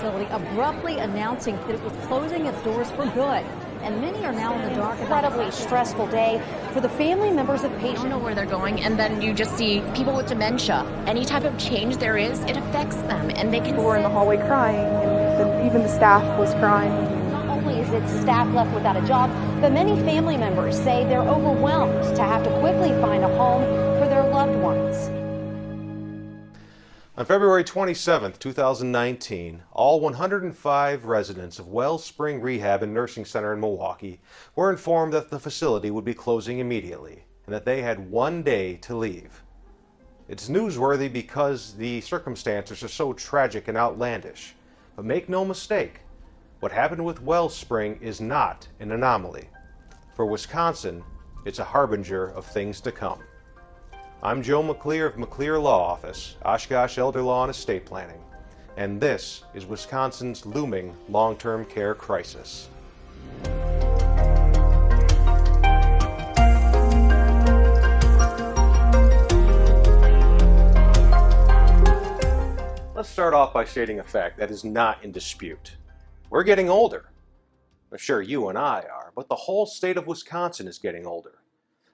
facility abruptly announcing that it was closing its doors for good. And many are now in the dark. Incredibly stressful day for the family members of patients. You don't know where they're going, and then you just see people with dementia. Any type of change there is, it affects them, and they can. People were in the hallway crying, and even the staff was crying. Not only is it staff left without a job, but many family members say they're overwhelmed to have to quickly find a home for their loved ones. On February 27, 2019, all 105 residents of Wellspring Rehab and Nursing Center in Milwaukee were informed that the facility would be closing immediately and that they had 1 day to leave. It's newsworthy because the circumstances are so tragic and outlandish. But make no mistake, what happened with Wellspring is not an anomaly. For Wisconsin, it's a harbinger of things to come. I'm Joe McClear of McClear Law Office, Oshkosh Elder Law and Estate Planning, and this is Wisconsin's looming long-term care crisis. Let's start off by stating a fact that is not in dispute. We're getting older. Well, sure, you and I are, but the whole state of Wisconsin is getting older.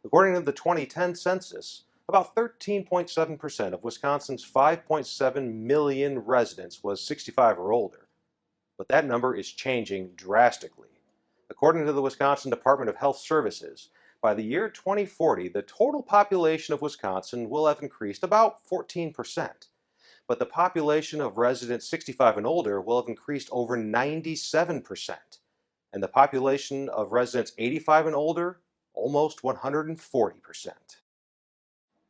According to the 2010 census, about 13.7% of Wisconsin's 5.7 million residents was 65 or older. But that number is changing drastically. According to the Wisconsin Department of Health Services, by the year 2040, the total population of Wisconsin will have increased about 14%. But the population of residents 65 and older will have increased over 97%. And the population of residents 85 and older, almost 140%.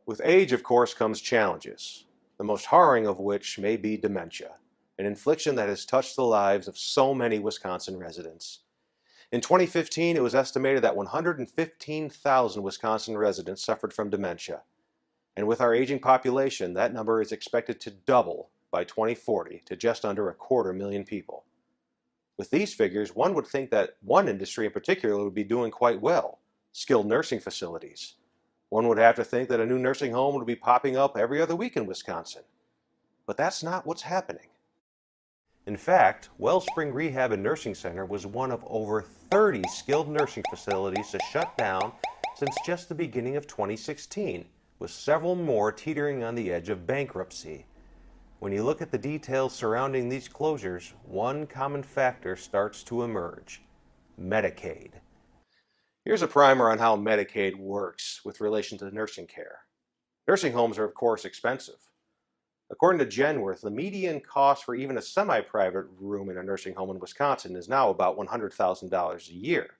With age, of course, comes challenges, the most harrowing of which may be dementia, an affliction that has touched the lives of so many Wisconsin residents. In 2015, it was estimated that 115,000 Wisconsin residents suffered from dementia. And with our aging population, that number is expected to double by 2040 to just under 250,000 people. With these figures, one would think that one industry in particular would be doing quite well, skilled nursing facilities. One would have to think that a new nursing home would be popping up every other week in Wisconsin. But that's not what's happening. In fact, Wellspring Rehab and Nursing Center was one of over 30 skilled nursing facilities to shut down since just the beginning of 2016, with several more teetering on the edge of bankruptcy. When you look at the details surrounding these closures, one common factor starts to emerge: Medicaid. Here's a primer on how Medicaid works with relation to nursing care. Nursing homes are, of course, expensive. According to Genworth, the median cost for even a semi-private room in a nursing home in Wisconsin is now about $100,000 a year.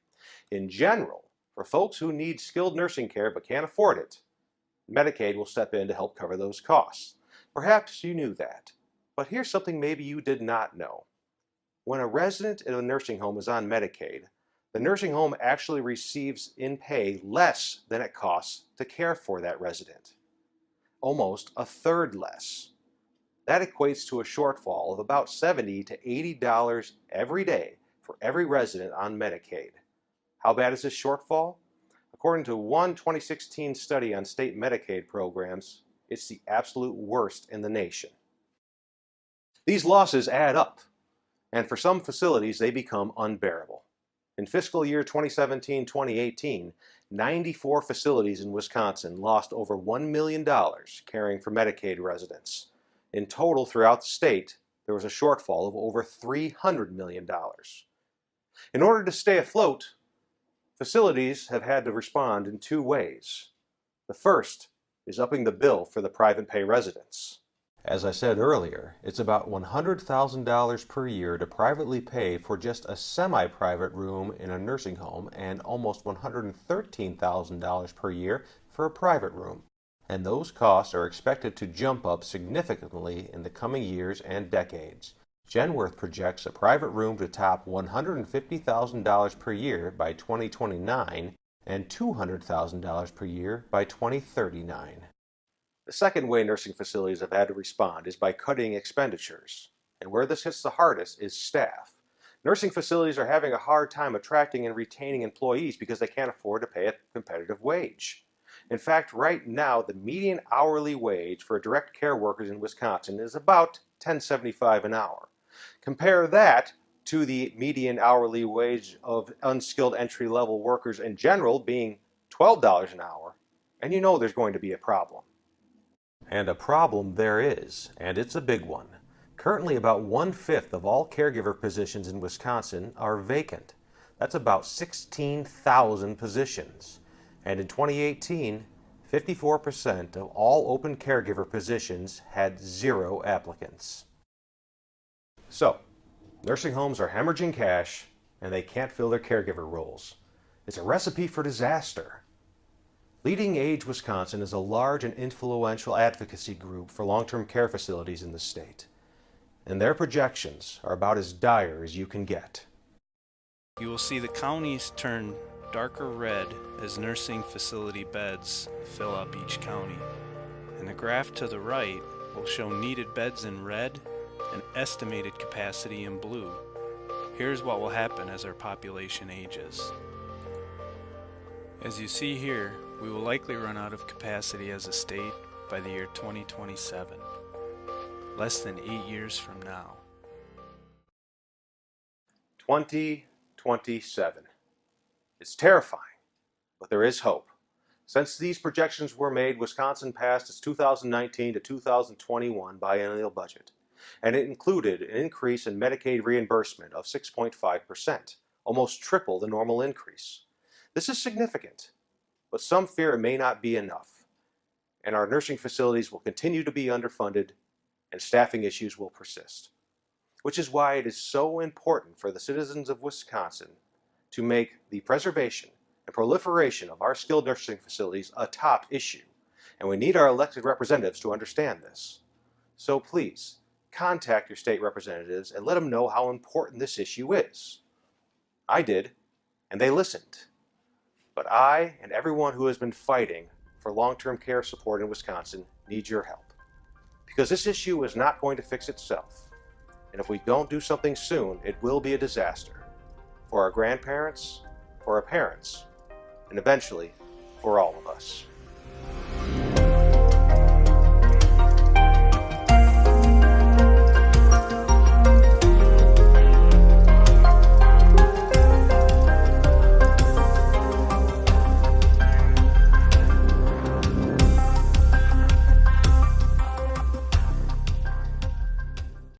In general, for folks who need skilled nursing care but can't afford it, Medicaid will step in to help cover those costs. Perhaps you knew that, but here's something maybe you did not know. When a resident in a nursing home is on Medicaid, the nursing home actually receives in pay less than it costs to care for that resident. Almost a third less. That equates to a shortfall of about $70 to $80 every day for every resident on Medicaid. How bad is this shortfall? According to one 2016 study on state Medicaid programs, it's the absolute worst in the nation. These losses add up, and for some facilities they become unbearable. In fiscal year 2017-2018, 94 facilities in Wisconsin lost over $1 million caring for Medicaid residents. In total, throughout the state, there was a shortfall of over $300 million. In order to stay afloat, facilities have had to respond in two ways. The first is upping the bill for the private pay residents. As I said earlier, it's about $100,000 per year to privately pay for just a semi-private room in a nursing home and almost $113,000 per year for a private room. And those costs are expected to jump up significantly in the coming years and decades. Genworth projects a private room to top $150,000 per year by 2029 and $200,000 per year by 2039. The second way nursing facilities have had to respond is by cutting expenditures. And where this hits the hardest is staff. Nursing facilities are having a hard time attracting and retaining employees because they can't afford to pay a competitive wage. In fact, right now, the median hourly wage for direct care workers in Wisconsin is about $10.75 an hour. Compare that to the median hourly wage of unskilled entry-level workers in general being $12 an hour, and you know there's going to be a problem. And a problem there is, and it's a big one. Currently, about 1/5 of all caregiver positions in Wisconsin are vacant. That's about 16,000 positions. And in 2018, 54% of all open caregiver positions had 0 applicants. So, nursing homes are hemorrhaging cash, and they can't fill their caregiver roles. It's a recipe for disaster. Leading Age Wisconsin is a large and influential advocacy group for long-term care facilities in the state, and their projections are about as dire as you can get. You will see the counties turn darker red as nursing facility beds fill up each county, and the graph to the right will show needed beds in red and estimated capacity in blue. Here's what will happen as our population ages. As you see here, we will likely run out of capacity as a state by the year 2027, less than 8 years from now. 2027. It's terrifying, but there is hope. Since these projections were made, Wisconsin passed its 2019 to 2021 biennial budget, and it included an increase in Medicaid reimbursement of 6.5%, almost triple the normal increase. This is significant, but some fear it may not be enough, and our nursing facilities will continue to be underfunded and staffing issues will persist. Which is why it is so important for the citizens of Wisconsin to make the preservation and proliferation of our skilled nursing facilities a top issue, and we need our elected representatives to understand this. So please, contact your state representatives and let them know how important this issue is. I did, and they listened. But I and everyone who has been fighting for long-term care support in Wisconsin needs your help. Because this issue is not going to fix itself. And if we don't do something soon, it will be a disaster. For our grandparents, for our parents, and eventually, for all of us.